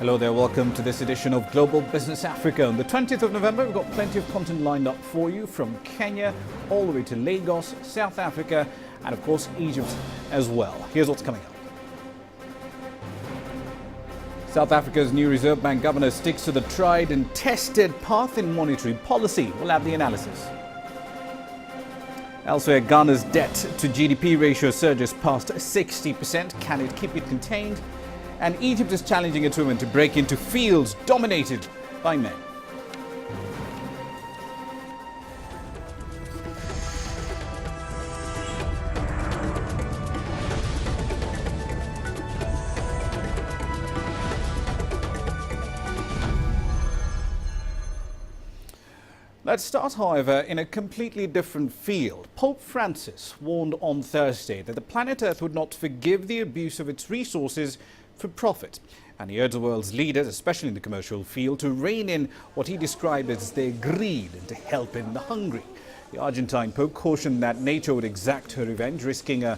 Hello there, welcome to this edition of Global Business Africa. On the 20th of November, we've got plenty of content lined up for you from Kenya all the way to Lagos, South Africa, and of course Egypt as well. Here's what's coming up. South Africa's new Reserve Bank governor sticks to the tried and tested path in monetary policy. We'll have the analysis. Elsewhere, Ghana's debt to GDP ratio surges past 60%. Can it keep it contained? And Egypt is challenging its women to break into fields dominated by men. Let's start, however, in a completely different field. Pope Francis warned on Thursday that the planet Earth would not forgive the abuse of its resources for profit. And he urged the world's leaders, especially in the commercial field, to rein in what he described as their greed and to help in the hungry. The Argentine Pope cautioned that nature would exact her revenge, risking a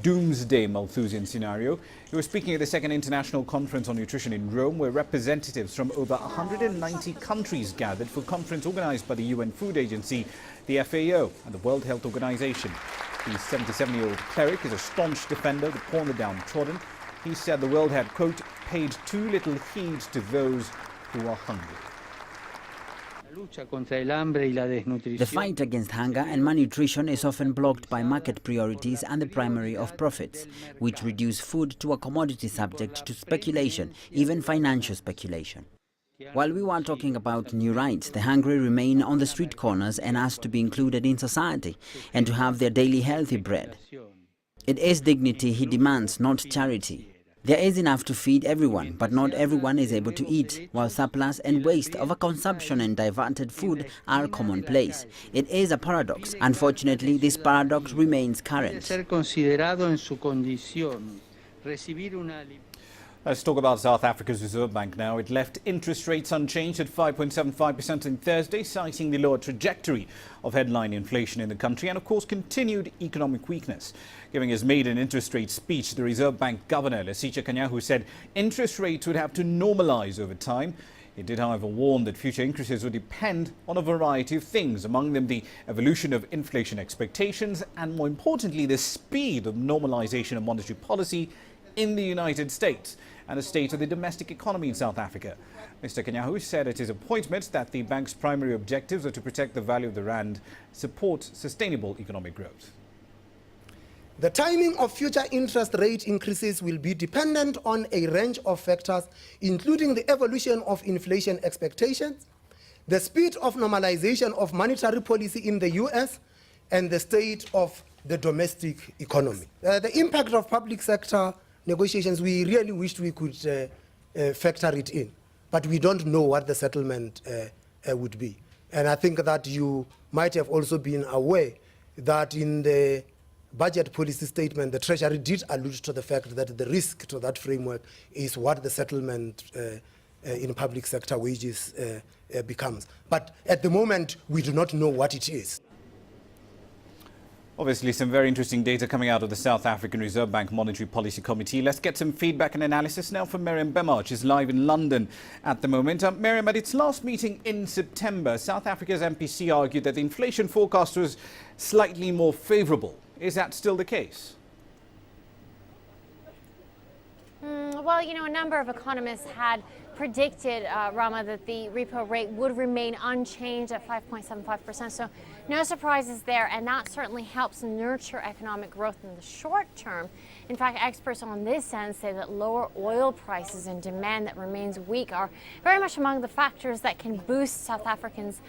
doomsday Malthusian scenario. He was speaking at the Second International Conference on Nutrition in Rome, where representatives from over 190 countries gathered for a conference organized by the UN Food Agency, the FAO, and the World Health Organization. The 77-year-old cleric is a staunch defender of the poor and the downtrodden. He said the world had, quote, paid too little heed to those who are hungry. The fight against hunger and malnutrition is often blocked by market priorities and the primary of profits, which reduce food to a commodity subject to speculation, even financial speculation. While we were talking about new rights, the hungry remain on the street corners and ask to be included in society and to have their daily healthy bread. It is dignity he demands, not charity. There is enough to feed everyone, but not everyone is able to eat, while surplus and waste, overconsumption and diverted food are commonplace. It is a paradox. Unfortunately, this paradox remains current. Let's talk about South Africa's Reserve Bank now. It left interest rates unchanged at 5.75% on Thursday, citing the lower trajectory of headline inflation in the country and, of course, continued economic weakness. Giving his maiden interest rate speech, the Reserve Bank Governor, Lesetja Kganyago, said interest rates would have to normalize over time. He did, however, warn that future increases would depend on a variety of things, among them the evolution of inflation expectations and, more importantly, the speed of normalization of monetary policy in the United States and the state of the domestic economy in South Africa. Mr. Kganyago said at his appointment that the bank's primary objectives are to protect the value of the rand, support sustainable economic growth. The timing of future interest rate increases will be dependent on a range of factors, including the evolution of inflation expectations, the speed of normalization of monetary policy in the US, and the state of the domestic economy. The impact of public sector negotiations, we really wished we could factor it in, but we don't know what the settlement would be. And I think that you might have also been aware that in the budget policy statement, the Treasury did allude to the fact that the risk to that framework is what the settlement in public sector wages becomes. But at the moment, we do not know what it is. Obviously, some very interesting data coming out of the South African Reserve Bank Monetary Policy Committee. Let's get some feedback and analysis now from Miriam Bemar. She's live in London at the moment. Miriam, at its last meeting in September, South Africa's MPC argued that the inflation forecast was slightly more favourable. Is that still the case? Well, you know, a number of economists had predicted, Rama, that the repo rate would remain unchanged at 5.75%. So no surprises there, and that certainly helps nurture economic growth in the short term. In fact, experts on this end say that lower oil prices and demand that remains weak are very much among the factors that can boost South Africa's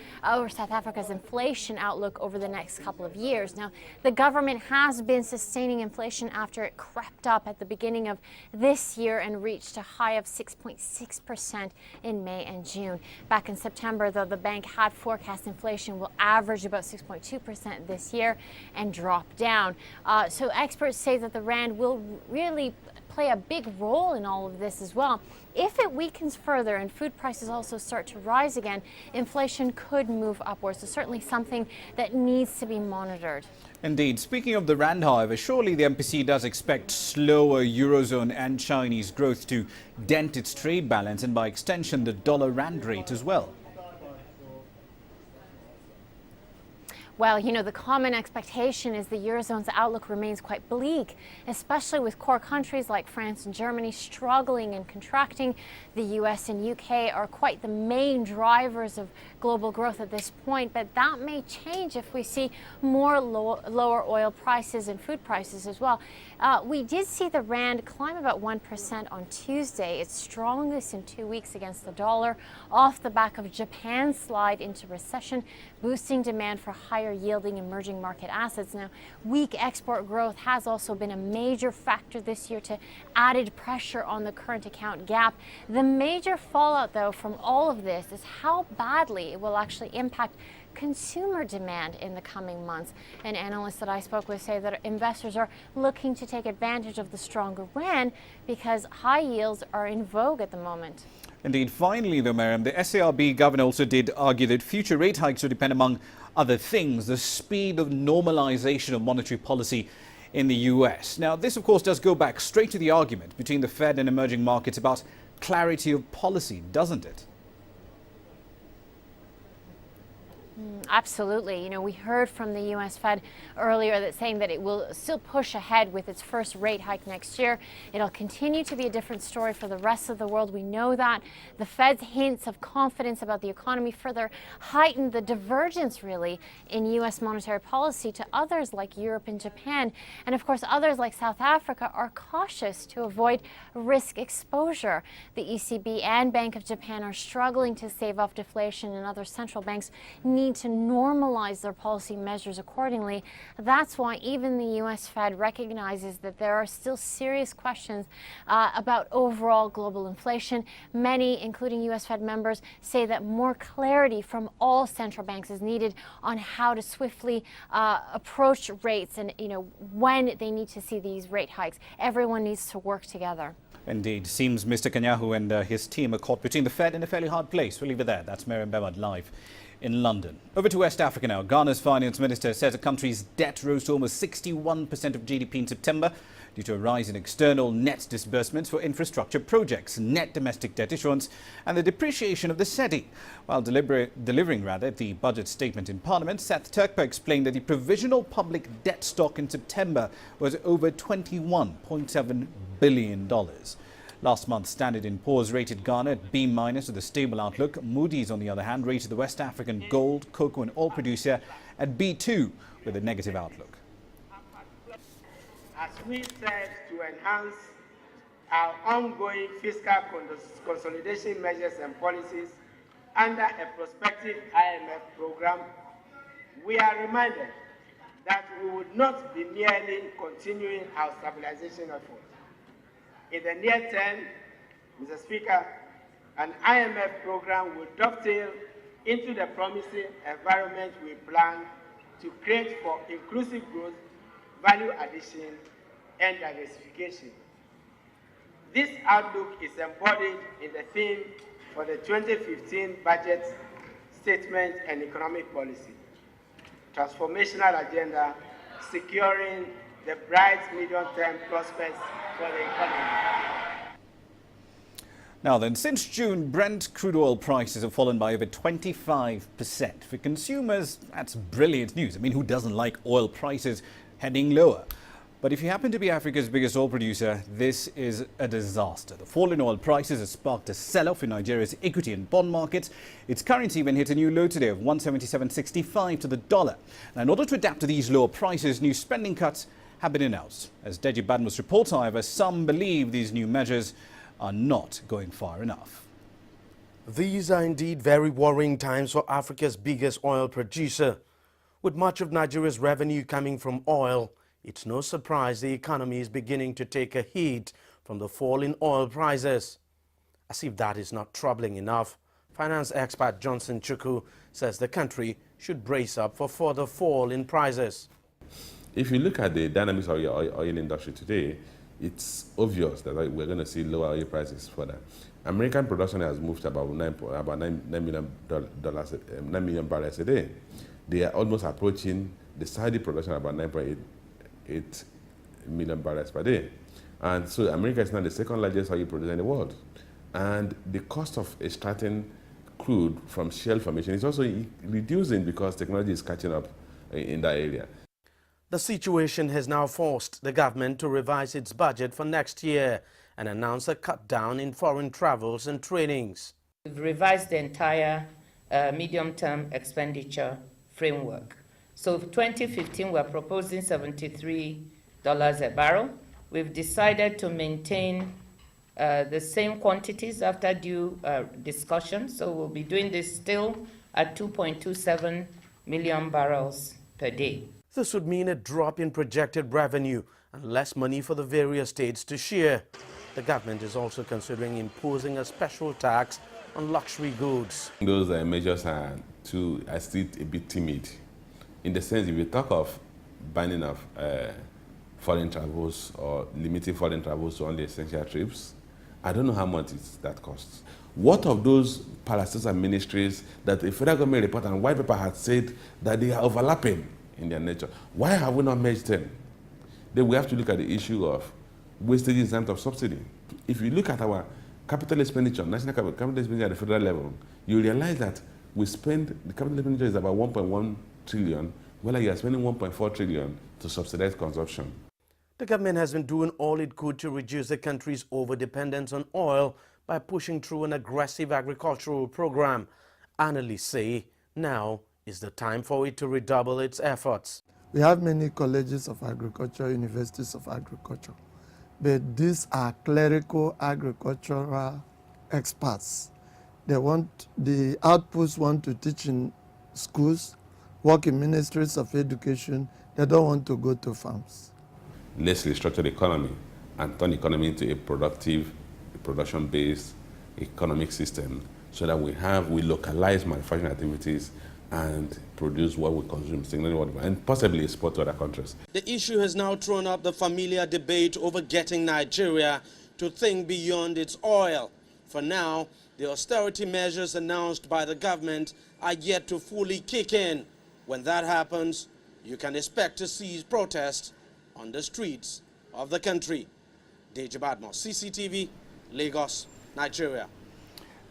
inflation outlook over the next couple of years. Now, the government has been sustaining inflation after it crept up at the beginning of this year and reached a high of 6.6% in May and June. Back in September, though, the bank had forecast inflation will average about 6.2% this year and drop down. So experts say that the rand will really play a big role in all of this as well. If it weakens further and food prices also start to rise again, inflation could move upwards. So certainly something that needs to be monitored. Indeed. Speaking of the rand, however, surely the MPC does expect slower Eurozone and Chinese growth to dent its trade balance and by extension the dollar-rand rate as well. Well, you know, the common expectation is the Eurozone's outlook remains quite bleak, especially with core countries like France and Germany struggling and contracting. The US and UK are quite the main drivers of global growth at this point, but that may change if we see more lower oil prices and food prices as well. We did see the rand climb about 1% on Tuesday, its strongest in 2 weeks against the dollar, off the back of Japan's slide into recession, boosting demand for higher yielding emerging market assets. Now, weak export growth has also been a major factor this year to added pressure on the current account gap. The major fallout, though, from all of this is how badly it will actually impact consumer demand in the coming months. And analysts that I spoke with say that investors are looking to take advantage of the stronger rand because high yields are in vogue at the moment. Indeed. Finally, though, Miriam, the SARB governor also did argue that future rate hikes will depend, among other things, the speed of normalization of monetary policy in the US. Now, this, of course, does go back straight to the argument between the Fed and emerging markets about clarity of policy, doesn't it? Absolutely. You know, we heard from the U.S. Fed earlier that saying that it will still push ahead with its first rate hike next year. It'll continue to be a different story for the rest of the world. We know that. The Fed's hints of confidence about the economy further heightened the divergence, really, in U.S. monetary policy to others like Europe and Japan. And of course, others like South Africa are cautious to avoid risk exposure. The ECB and Bank of Japan are struggling to stave off deflation, and other central banks need to normalize their policy measures accordingly. That's why even the U.S. Fed recognizes that there are still serious questions about overall global inflation. Many, including U.S. Fed members, say that more clarity from all central banks is needed on how to swiftly approach rates and, you know, when they need to see these rate hikes. Everyone needs to work together. Indeed. Seems Mr. Netanyahu and his team are caught between the Fed and a fairly hard place. We'll leave it there. That's Miriam Behmad live in London. Over to West Africa now. Ghana's finance minister says the country's debt rose to almost 61% of GDP in September due to a rise in external net disbursements for infrastructure projects, net domestic debt issuance and the depreciation of the cedi. While delivering the budget statement in Parliament, Seth Terkper explained that the provisional public debt stock in September was over $21.7 billion. Last month, Standard & Poor's rated Ghana at B- with a stable outlook. Moody's, on the other hand, rated the West African gold, cocoa and oil producer at B2 with a negative outlook. As we set to enhance our ongoing fiscal consolidation measures and policies under a prospective IMF program, we are reminded that we would not be merely continuing our stabilization efforts. In the near term, Mr. Speaker, an IMF program will dovetail into the promising environment we plan to create for inclusive growth, value addition, and diversification. This outlook is embodied in the theme for the 2015 budget statement and economic policy, transformational agenda, securing the bright medium-term prospects for the economy. Now then, since June, Brent crude oil prices have fallen by over 25%. For consumers, that's brilliant news. I mean, who doesn't like oil prices heading lower? But if you happen to be Africa's biggest oil producer, this is a disaster. The fall in oil prices has sparked a sell-off in Nigeria's equity and bond markets. Its currency even hit a new low today of 177.65 to the dollar. Now, in order to adapt to these lower prices, new spending cuts have been announced. As Deji Badmus reports, however, some believe these new measures are not going far enough. These are indeed very worrying times for Africa's biggest oil producer. With much of Nigeria's revenue coming from oil, it's no surprise the economy is beginning to take a hit from the fall in oil prices. As if that is not troubling enough, finance expert Johnson Chukwu says the country should brace up for further fall in prices. If you look at the dynamics of your oil industry today, it's obvious that we're going to see lower oil prices further. American production has moved about $9 million barrels a day. They are almost approaching the Saudi production about 9.8 million barrels per day. And so America is now the second largest oil producer in the world. And the cost of extracting crude from shale formation is also reducing because technology is catching up in that area. The situation has now forced the government to revise its budget for next year and announce a cut down in foreign travels and trainings. We've revised the entire medium-term expenditure framework. So for 2015, we're proposing $73 a barrel. We've decided to maintain the same quantities after due discussion. So we'll be doing this still at 2.27 million barrels per day. This would mean a drop in projected revenue and less money for the various states to share. The government is also considering imposing a special tax on luxury goods. Those measures are still a bit timid. In the sense, if you talk of banning of foreign travels or limiting foreign travels to only essential trips, I don't know how much that costs. What of those parastatals and ministries that the federal government report and white paper had said that they are overlapping in their nature? Why have we not merged them? Then we have to look at the issue of wastage in terms of subsidy. If you look at our capital expenditure, national capital expenditure at the federal level, you realize that we spend, the capital expenditure is about 1.1 trillion, while you are spending 1.4 trillion to subsidize consumption. The government has been doing all it could to reduce the country's overdependence on oil by pushing through an aggressive agricultural program. Analysts say now is the time for it to redouble its efforts. We have many colleges of agriculture, universities of agriculture, but these are clerical agricultural experts. The outputs want to teach in schools, work in ministries of education. They don't want to go to farms. Let's restructure the economy and turn the economy into a productive, production-based economic system so that we localize manufacturing activities and produce what we consume, and possibly export to other countries. The issue has now thrown up the familiar debate over getting Nigeria to think beyond its oil. For now, the austerity measures announced by the government are yet to fully kick in. When that happens, you can expect to see protests on the streets of the country. Deji Badmo, CCTV, Lagos, Nigeria.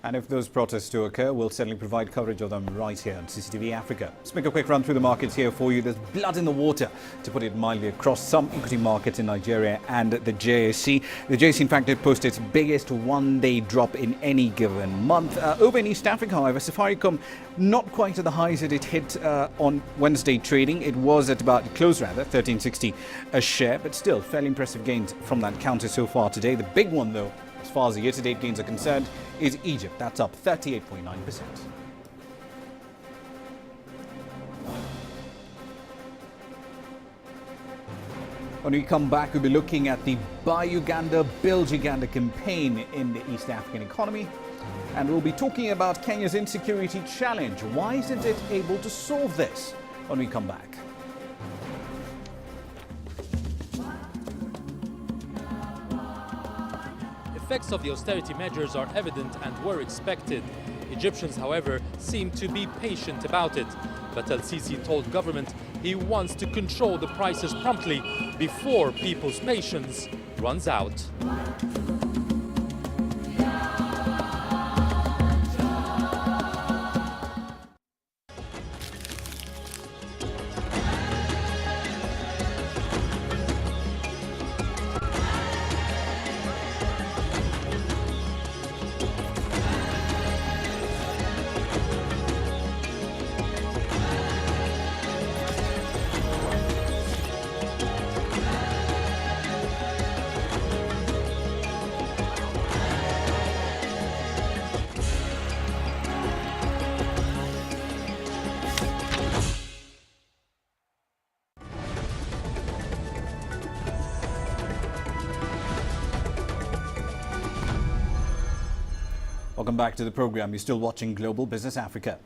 And if those protests do occur, we'll certainly provide coverage of them right here on CCTV Africa. Let's make a quick run through the markets here for you. There's blood in the water, to put it mildly, across some equity markets in Nigeria and the JSE. The JSE, in fact, did post its biggest one-day drop in any given month. Over in East Africa, however, Safaricom not quite at the highs that it hit on Wednesday trading. It was at about, close rather, 1360 a share, but still fairly impressive gains from that counter so far today. The big one, though, as far as the year-to-date gains are concerned, is Egypt. That's up 38.9%. When we come back, we'll be looking at the Buy Uganda, Build Uganda campaign in the East African economy. And we'll be talking about Kenya's insecurity challenge. Why isn't it able to solve this? When we come back. Effects of the austerity measures are evident and were expected. Egyptians, however, seem to be patient about it. But El-Sisi told government he wants to control the prices promptly before people's patience runs out. Welcome back to the program. You're still watching Global Business Africa.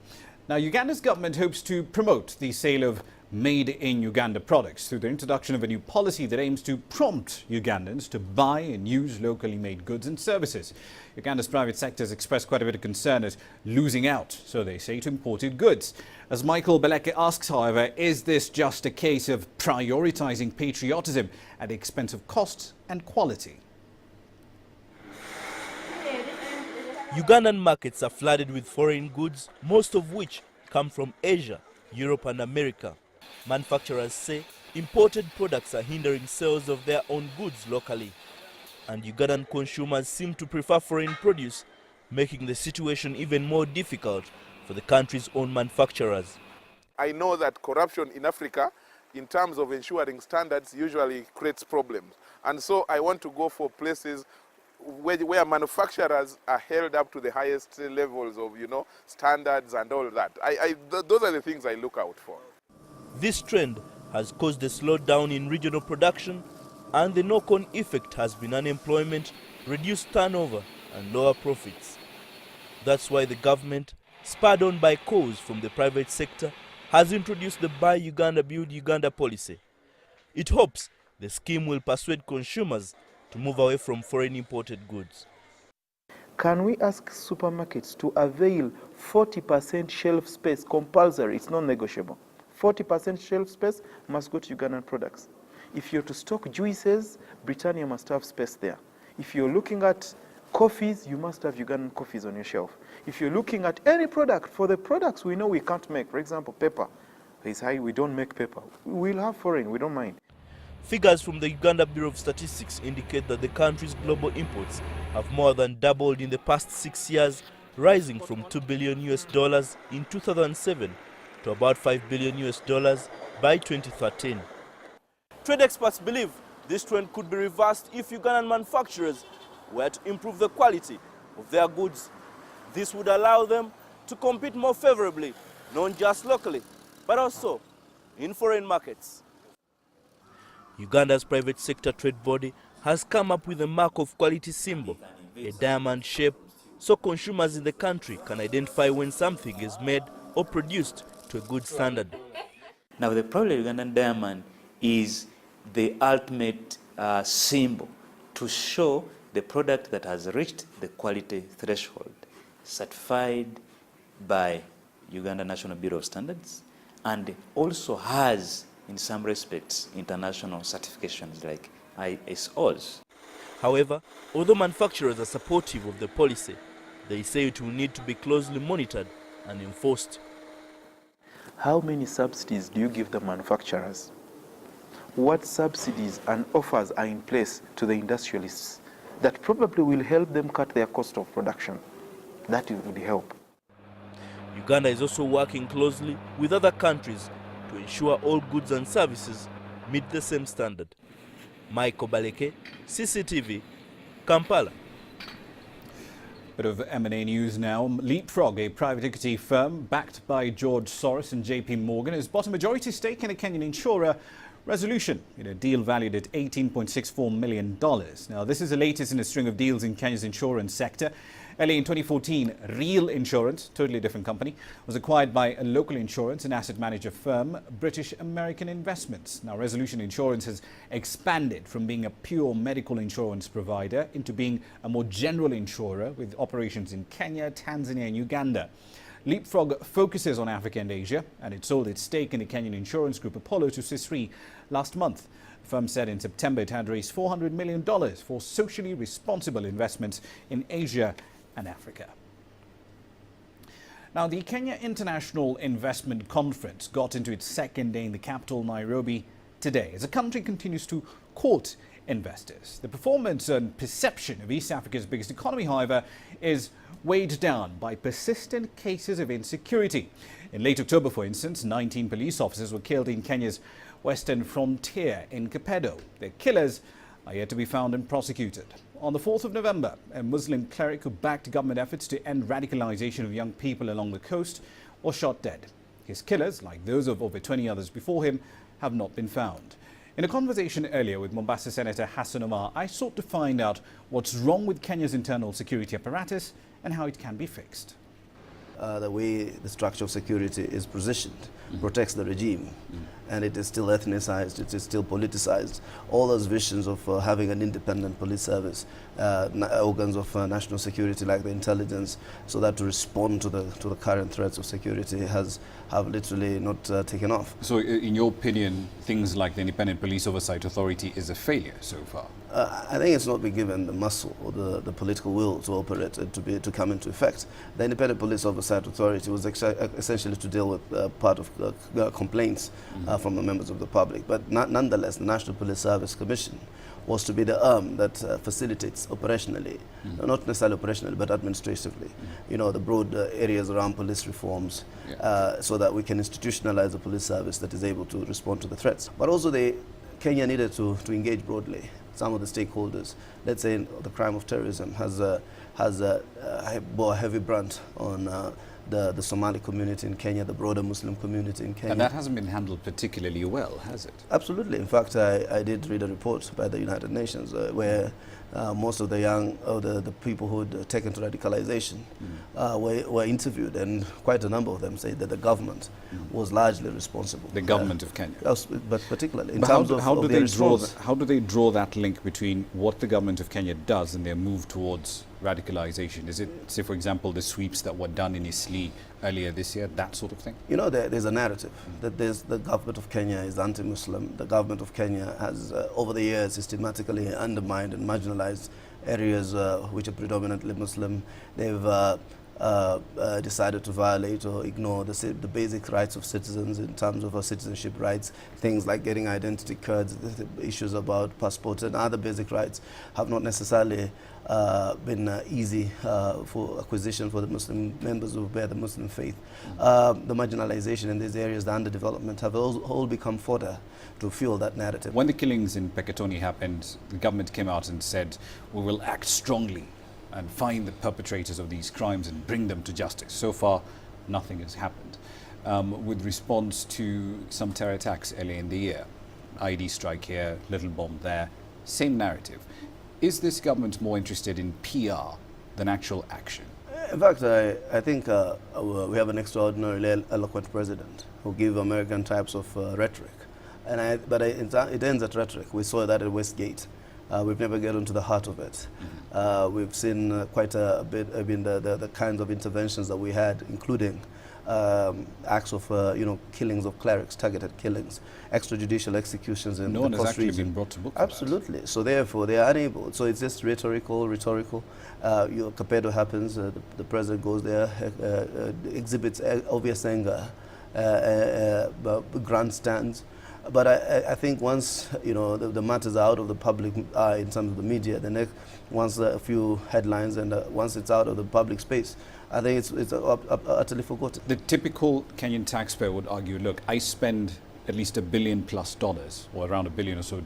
Now, Uganda's government hopes to promote the sale of made in Uganda products through the introduction of a new policy that aims to prompt Ugandans to buy and use locally made goods and services. Uganda's private sector has expressed quite a bit of concern at losing out, so they say, to imported goods. As Michael Baleke asks, however, is this just a case of prioritizing patriotism at the expense of cost and quality? Ugandan markets are flooded with foreign goods, most of which come from Asia, Europe and America. Manufacturers say imported products are hindering sales of their own goods locally. And Ugandan consumers seem to prefer foreign produce, making the situation even more difficult for the country's own manufacturers. I know that corruption in Africa, in terms of ensuring standards, usually creates problems. And so I want to go for places where manufacturers are held up to the highest levels of, standards and all that. Those are the things I look out for. This trend has caused a slowdown in regional production, and the knock-on effect has been unemployment, reduced turnover and lower profits. That's why the government, spurred on by calls from the private sector, has introduced the Buy Uganda, Build Uganda policy. It hopes the scheme will persuade consumers to move away from foreign imported goods. Can we ask supermarkets to avail 40% shelf space compulsory? It's non-negotiable. 40% shelf space must go to Ugandan products. If you're to stock juices, Britannia must have space there. If you're looking at coffees, you must have Ugandan coffees on your shelf. If you're looking at any product, for the products we know we can't make, for example, pepper, we don't make pepper. We'll have foreign, we don't mind. Figures from the Uganda Bureau of Statistics indicate that the country's global imports have more than doubled in the past 6 years, rising from $2 billion in 2007 to about $5 billion by 2013. Trade experts believe this trend could be reversed if Ugandan manufacturers were to improve the quality of their goods. This would allow them to compete more favorably, not just locally, but also in foreign markets. Uganda's private sector trade body has come up with a mark of quality symbol, a diamond shape, so consumers in the country can identify when something is made or produced to a good standard. Now the proudly Ugandan diamond is the ultimate symbol to show the product that has reached the quality threshold, certified by Uganda National Bureau of Standards, and also has, in some respects, international certifications like ISOs. However, although manufacturers are supportive of the policy, they say it will need to be closely monitored and enforced. How many subsidies do you give the manufacturers? What subsidies and offers are in place to the industrialists that probably will help them cut their cost of production? That would help. Uganda is also working closely with other countries to ensure all goods and services meet the same standard. Michael Baleke, CCTV, Kampala. Bit of M&A news now. Leapfrog, a private equity firm backed by George Soros and JP Morgan, has bought a majority stake in a Kenyan insurer, Resolution, in a deal valued at $18.64 million. Now, this is the latest in a string of deals in Kenya's insurance sector. Early in 2014, Real Insurance, totally different company, was acquired by a local insurance and asset manager firm, British American Investments. Now, Resolution Insurance has expanded from being a pure medical insurance provider into being a more general insurer with operations in Kenya, Tanzania and Uganda. Leapfrog focuses on Africa and Asia, and it sold its stake in the Kenyan insurance group Apollo to Swiss Re last month. The firm said in September it had raised $400 million for socially responsible investments in Asia and Africa. Now, the Kenya International Investment Conference got into its second day in the capital, Nairobi, today, as the country continues to court investors. The performance and perception of East Africa's biggest economy, however, is weighed down by persistent cases of insecurity. In late October, for instance, 19 police officers were killed in Kenya's western frontier in Kapedo. Their killers are yet to be found and prosecuted. On the 4th of November, a Muslim cleric who backed government efforts to end radicalization of young people along the coast was shot dead. His killers, like those of over 20 others before him, have not been found. In a conversation earlier with Mombasa Senator Hassan Omar, I sought to find out what's wrong with Kenya's internal security apparatus and how it can be fixed. The way the structure of security is positioned protects the regime. and it is still ethnicized, it is still politicized. All those visions of having an independent police service, organs of national security like the intelligence, so that to respond to the current threats of security have literally not taken off. So in your opinion, things like the Independent Police Oversight Authority is a failure so far? I think it's not been given the muscle or the political will to operate and to come into effect. The Independent Police Oversight Authority was essentially to deal with part of complaints from the members of the public. But nonetheless, the National Police Service Commission was to be the arm that facilitates operationally, not necessarily operationally, but administratively, you know, the broad areas around police reforms, so that we can institutionalize a police service that is able to respond to the threats. But also Kenya needed to engage broadly. Some of the stakeholders, let's say the crime of terrorism, bore a heavy brunt on the Somali community in Kenya, the broader Muslim community in Kenya. And that hasn't been handled particularly well, has it? Absolutely. In fact, I did read a report by the United Nations where most of the young, the people who had taken to radicalization were interviewed, and quite a number of them say that the government was largely responsible. The government of Kenya? But particularly in but terms how do they draw response. how do they draw that link between what the government of Kenya does and their move towards radicalization? Is it, say, for example, the sweeps that were done in Isli earlier this year, that sort of thing? You know, there's a narrative that the government of Kenya is anti-Muslim. The government of Kenya has, over the years, systematically undermined and marginalized areas which are predominantly Muslim. They've decided to violate or ignore the basic rights of citizens in terms of our citizenship rights. Things like getting identity cards, the issues about passports and other basic rights have not necessarily been easy for acquisition for the Muslim members who bear the Muslim faith. The marginalization in these areas, the underdevelopment, have all become fodder to fuel that narrative. When the killings in Peketoni happened, the government came out and said, we will act strongly and find the perpetrators of these crimes and bring them to justice. So far, nothing has happened. With response to some terror attacks earlier in the year, IED strike here, little bomb there, same narrative. Is this government more interested in PR than actual action? In fact, I think we have an extraordinarily eloquent president who gives American types of rhetoric. But it ends at rhetoric. We saw that at Westgate. We've never gotten to the heart of it. We've seen quite a bit, I mean, the kinds of interventions that we had, including acts of, killings of clerics, targeted killings, extrajudicial executions in no the one has actually region. been brought to book. Absolutely. So therefore, they are unable. So it's just rhetorical. Capedo happens, the president goes there, exhibits obvious anger, grandstands. But I think once the matters are out of the public eye in terms of the media, once a few headlines and once it's out of the public space, I think it's utterly forgotten. The typical Kenyan taxpayer would argue, look, I spend at least $1 billion+ or around $1 billion or so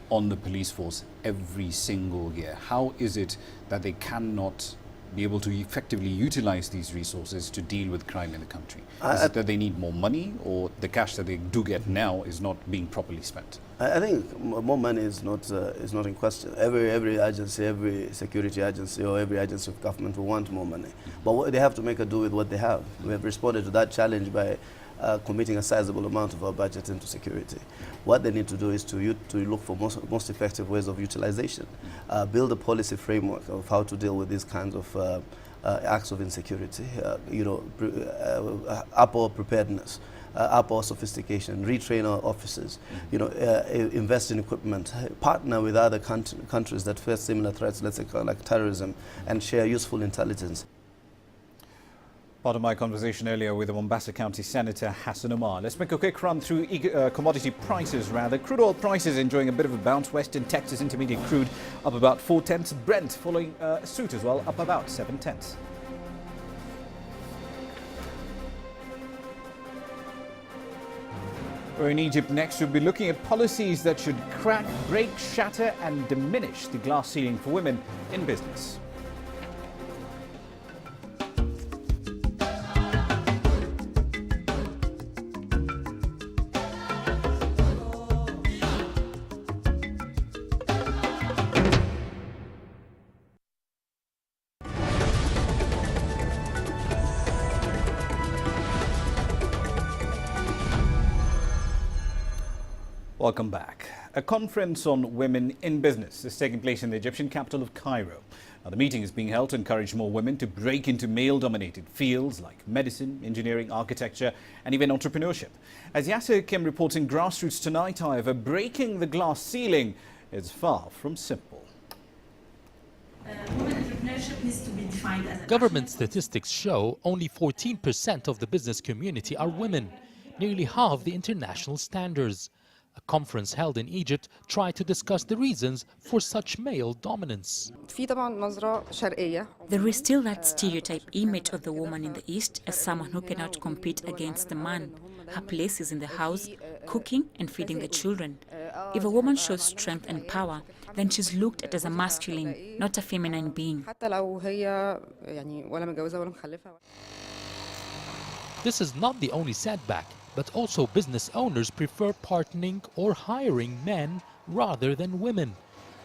on the police force every single year. How is it that they cannot be able to effectively utilize these resources to deal with crime in the country? Is it that they need more money, or the cash that they do get now is not being properly spent? I think more money is not in question. Every agency, every security agency or every agency of government will want more money. But they have to make a do with what they have. We have responded to that challenge by committing a sizable amount of our budget into security. What they need to do is to look for most effective ways of utilization, build a policy framework of how to deal with these kinds of acts of insecurity, up our preparedness, up our sophistication, retrain our officers, invest in equipment, partner with other countries that face similar threats, let's say like terrorism, and share useful intelligence. Part of my conversation earlier with the Mombasa County Senator Hassan Omar. Let's make a quick run through commodity prices rather. Crude oil prices enjoying a bit of a bounce. Western Texas Intermediate crude up about 0.4. Brent following suit as well, up about 0.7. We're in Egypt next. We'll be looking at policies that should crack, break, shatter and diminish the glass ceiling for women in business. Welcome back. A conference on women in business is taking place in the Egyptian capital of Cairo. Now, the meeting is being held to encourage more women to break into male-dominated fields like medicine, engineering, architecture and even entrepreneurship. As Yasser Kim reports in Grassroots Tonight, however, breaking the glass ceiling is far from simple. Government statistics show only 14% of the business community are women, nearly half the international standards. A conference held in Egypt tried to discuss the reasons for such male dominance. There is still that stereotype image of the woman in the East as someone who cannot compete against the man. Her place is in the house, cooking and feeding the children. If a woman shows strength and power, then she's looked at as a masculine, not a feminine being. This is not the only setback, but also business owners prefer partnering or hiring men rather than women.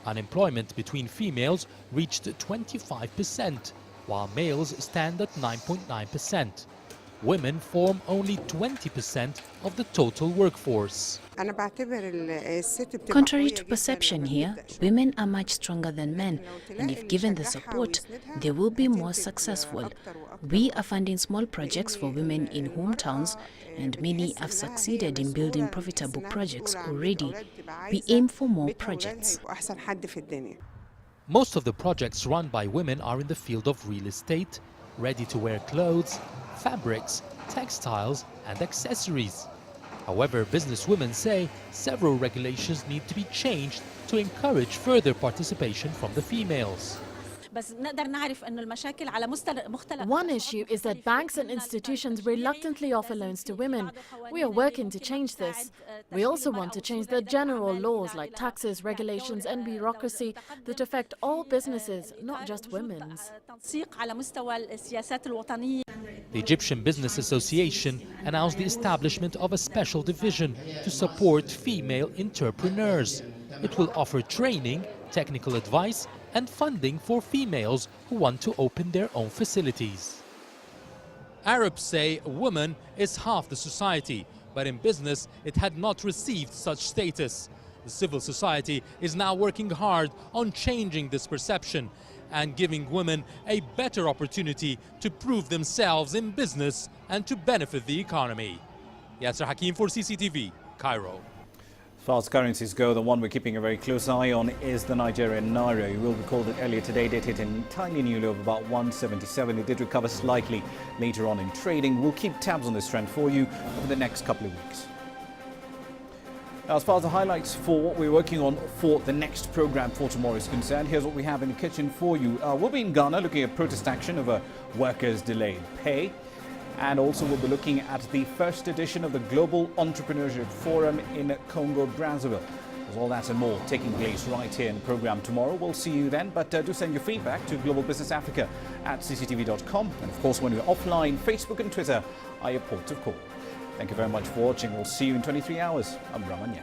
Unemployment between females reached 25%, while males stand at 9.9%. Women form only 20% of the total workforce. Contrary to perception here, women are much stronger than men, and if given the support, they will be more successful. We are funding small projects for women in hometowns, and many have succeeded in building profitable projects already. We aim for more projects. Most of the projects run by women are in the field of real estate, ready-to-wear clothes, fabrics, textiles and accessories. However, businesswomen say several regulations need to be changed to encourage further participation from the females. One issue is that banks and institutions reluctantly offer loans to women. We are working to change this. We also want to change the general laws like taxes, regulations and bureaucracy that affect all businesses, not just women's. The Egyptian Business Association announced the establishment of a special division to support female entrepreneurs. It will offer training, technical advice and funding for females who want to open their own facilities. Arabs say a woman is half the society, but in business it had not received such status. The civil society is now working hard on changing this perception and giving women a better opportunity to prove themselves in business and to benefit the economy. Yasser Hakim for CCTV, Cairo. As far as currencies go, the one we're keeping a very close eye on is the Nigerian Naira. You will recall that earlier today it hit a tiny new low of about 177. It did recover slightly later on in trading. We'll keep tabs on this trend for you over the next couple of weeks. Now, as far as the highlights for what we're working on for the next program for tomorrow is concerned, here's what we have in the kitchen for you. We'll be in Ghana looking at protest action over workers' delayed pay. And also we'll be looking at the first edition of the Global Entrepreneurship Forum in Congo, Brazzaville. There's all that and more taking place right here in the program tomorrow. We'll see you then, but do send your feedback to Global Business Africa at cctv.com. And of course, when we're offline, Facebook and Twitter are your ports of call. Thank you very much for watching. We'll see you in 23 hours. I'm Ramanya.